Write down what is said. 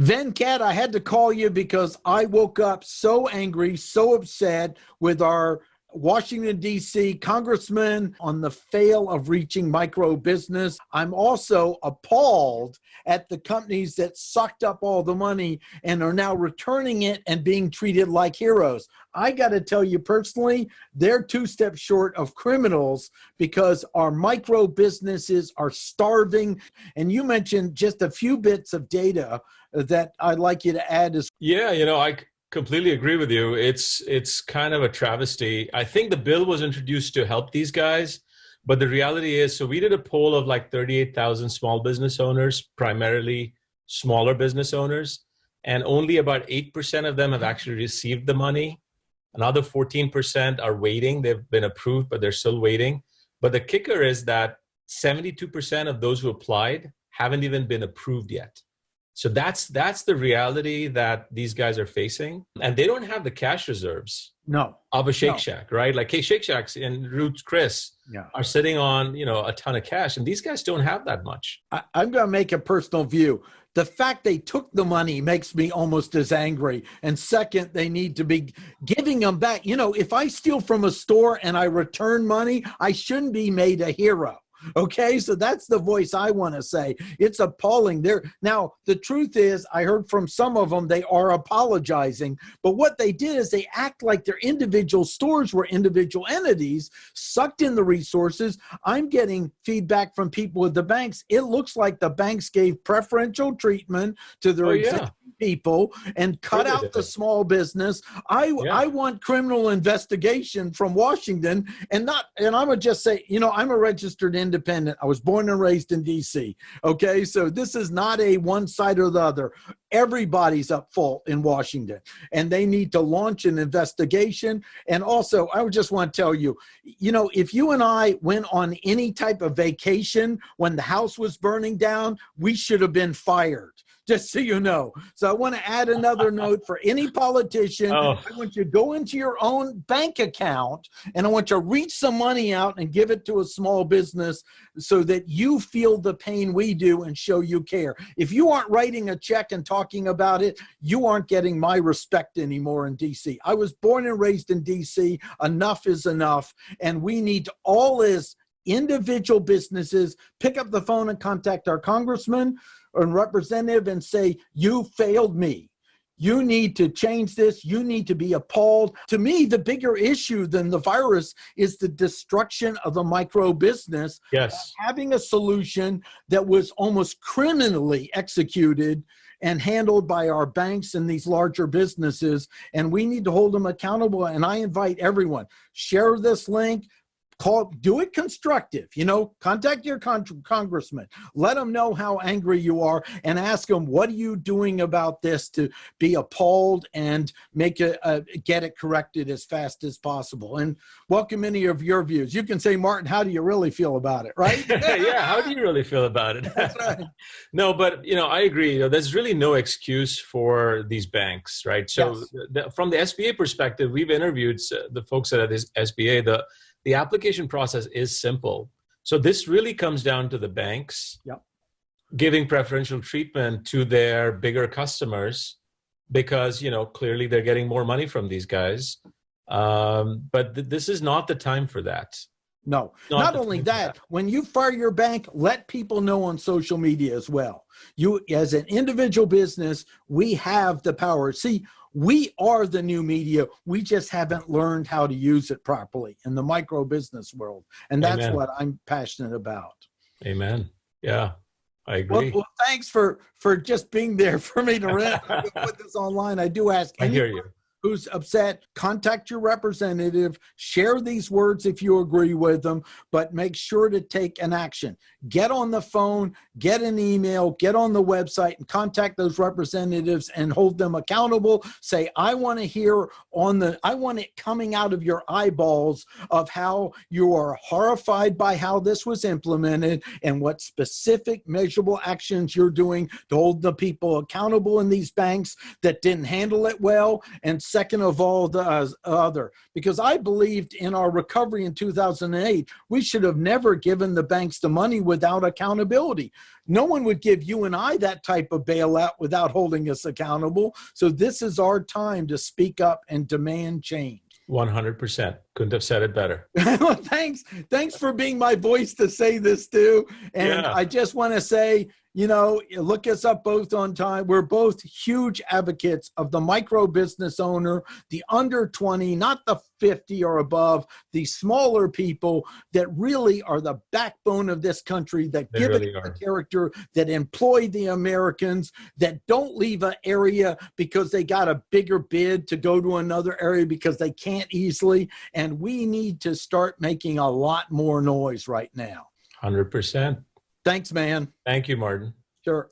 Venkat, I had to call you because I woke up so angry, so upset with our Washington, D.C. congressman on the fail of reaching micro business. I'm also appalled at the companies that sucked up all the money and are now returning it and being treated like heroes. I got to tell you personally, they're two steps short of criminals because our micro businesses are starving. And you mentioned just a few bits of data that I'd like you to add. Yeah, I completely agree with you. It's kind of a travesty. I think the bill was introduced to help these guys, but the reality is, so we did a poll of like 38,000 small business owners, primarily smaller business owners, and only about 8% of them have actually received the money. Another 14% are waiting. They've been approved, but they're still waiting. But the kicker is that 72% of those who applied haven't even been approved yet. So that's the reality that these guys are facing. And they don't have the cash reserves of a Shake Shack, right? Like Shake Shacks and Ruth's Chris are sitting on, a ton of cash. And these guys don't have that much. I'm going to make a personal view. The fact they took the money makes me almost as angry. And second, they need to be giving them back. If I steal from a store and I return money, I shouldn't be made a hero. Okay, so that's the voice I want to say. It's appalling. Now, the truth is, I heard from some of them, they are apologizing. But what they did is they act like their individual stores were individual entities, sucked in the resources. I'm getting feedback from people with the banks. It looks like the banks gave preferential treatment to their existing people and cut out the small business. I want criminal investigation from Washington and I'm gonna just say, I'm a registered independent. I was born and raised in DC. Okay, so this is not a one side or the other. Everybody's at fault in Washington, and they need to launch an investigation. And also, I would just want to tell you, if you and I went on any type of vacation when the house was burning down, we should have been fired. Just so you know. So I want to add another note for any politician. I want you to go into your own bank account and I want you to reach some money out and give it to a small business so that you feel the pain we do and show you care. If you aren't writing a check and talking about it, you aren't getting my respect anymore in DC. I was born and raised in DC. Enough is enough. And we need to all as individual businesses pick up the phone and contact our congressman or representative and say, you failed me. You need to change this. You need to be appalled. To me, the bigger issue than the virus is the destruction of the micro business. Yes. Having a solution that was almost criminally executed and handled by our banks and these larger businesses. And we need to hold them accountable. And I invite everyone, share this link. Do it constructive, contact your congressman, let them know how angry you are and ask them, what are you doing about this to be appalled and get it corrected as fast as possible, and welcome any of your views. You can say, Martin, how do you really feel about it, right? Yeah, how do you really feel about it? That's right. No, but I agree. There's really no excuse for these banks, right? So from the SBA perspective, we've interviewed the folks at this SBA. The application process is simple. So this really comes down to the banks giving preferential treatment to their bigger customers because, clearly they're getting more money from these guys. But this is not the time for that. No, not only that, when you fire your bank, let people know on social media as well. You, as an individual business, we have the power. See, we are the new media. We just haven't learned how to use it properly in the micro business world. And that's what I'm passionate about. Amen. Yeah, I agree. Well, thanks for just being there for me to put this online. I do ask. I hear you. Who's upset, contact your representative, share these words if you agree with them, but make sure to take an action. Get on the phone, get an email, get on the website and contact those representatives and hold them accountable. Say, I want to hear I want it coming out of your eyeballs of how you are horrified by how this was implemented and what specific measurable actions you're doing to hold the people accountable in these banks that didn't handle it well, and second of all the other, because I believed in our recovery in 2008. We should have never given the banks the money without accountability. No one would give you and I that type of bailout without holding us accountable. So this is our time to speak up and demand change. 100%. Couldn't have said it better. Well, thanks for being my voice to say this too. And Yeah. I just want to say, look us up both on time. We're both huge advocates of the micro business owner, the under 20, not the 50 or above, the smaller people that really are the backbone of this country, that They give really it are. the character, that employ the Americans, that don't leave an area because they got a bigger bid to go to another area because they can't easily. And we need to start making a lot more noise right now. 100%. Thanks, man. Thank you, Martin. Sure.